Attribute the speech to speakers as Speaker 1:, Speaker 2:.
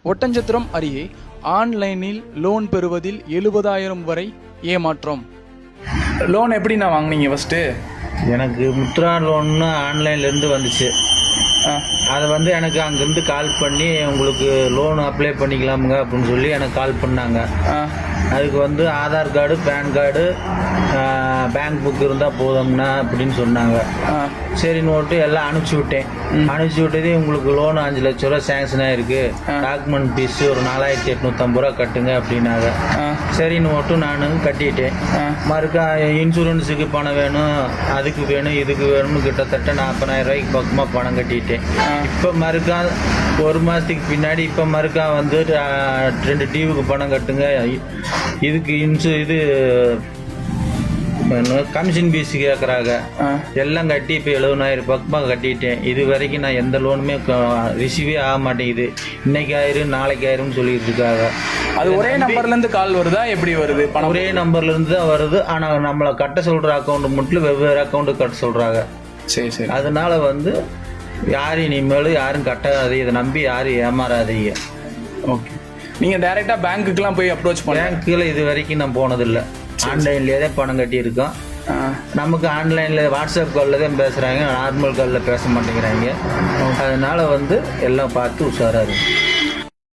Speaker 1: ஒட்டஞ்சத்திரம் அருகே ஆன்லைனில் லோன் பெறுவதில் 70,000 வரை ஏமாற்றம். லோன் எப்படி நான் வாங்கினீங்க ஃபஸ்ட்டு?
Speaker 2: எனக்கு முத்ரா லோன்னு ஆன்லைன்லேருந்து வந்துச்சு. அதை வந்து எனக்கு அங்கேருந்து கால் பண்ணி உங்களுக்கு லோன் அப்ளை பண்ணிக்கலாமுங்க அப்படின்னு சொல்லி எனக்கு கால் பண்ணாங்க. அதுக்கு வந்து Aadhaar card, PAN card, bank book இருந்தால் போதும்னா அப்படின்னு சொன்னாங்க. சரின்னு ஓட்டு எல்லாம் அனுப்பிச்சி விட்டேன். அனுப்பிச்சி விட்டதே உங்களுக்கு லோன் 5 லட்ச ரூபா சேங்ஷன் ஆயிருக்கு, டாக்குமெண்ட் ஃபீஸ் ஒரு 4,850 ரூபா கட்டுங்க அப்படின்னாங்க. சரின்னு ஓட்டு நான் கட்டிட்டேன். மறுக்கா இன்சூரன்ஸுக்கு பணம் வேணும், அதுக்கு வேணும், இதுக்கு வேணும்னு கிட்டத்தட்ட 40,000 ரூபாய்க்கு பக்கமாக பணம் கட்டிட்டேன். இப்போ மறுக்கா ஒரு மாதத்துக்கு பின்னாடி இப்போ மறுக்கா வந்து 2 டிவிக்கு பணம் கட்டுங்க, இதுக்கு இது கமிஷன் ஃபீஸ் கேட்குறாங்க. எல்லாம் கட்டி இப்போ 70,000 பக்கமாக கட்டிட்டேன். இது வரைக்கும் நான் எந்த லோனுமே ரிசீவே ஆக மாட்டேங்குது. இன்னைக்கு ஆயிரும் நாளைக்கு ஆயிரும்னு சொல்லிட்டு இருக்காங்க.
Speaker 1: அது ஒரே நம்பர்லேருந்து கால் வருதா, எப்படி வருது? பணம்
Speaker 2: ஒரே நம்பர்லேருந்து தான் வருது. ஆனால் நம்மளை கட்ட சொல்கிற அக்கௌண்ட் மட்டும் வெவ்வேறு அக்கௌண்ட்டு கட்ட சொல்கிறாங்க.
Speaker 1: சரி சரி.
Speaker 2: அதனால வந்து யாரும் இனிமேலும் யாரும் கட்டாதீங்க, இதை நம்பி யாரும் ஏமாறாதீங்க.
Speaker 1: ஓகே. நீங்கள் டைரெக்டாக பேங்க்குக்கெலாம் போய் அப்ரோச் பண்ண?
Speaker 2: பேங்க்கில் இது வரைக்கும் நான் போனதில்லை. ஆன்லைன்லேயே தான் பணம் கட்டியிருக்கோம். நமக்கு ஆன்லைனில் வாட்ஸ்அப் காலில் தான் பேசுகிறாங்க, நார்மல் காலில் பேச மாட்டேங்கிறாங்க. அதனால் வந்து எல்லாம் பார்த்து உஷாராக இருக்கும்.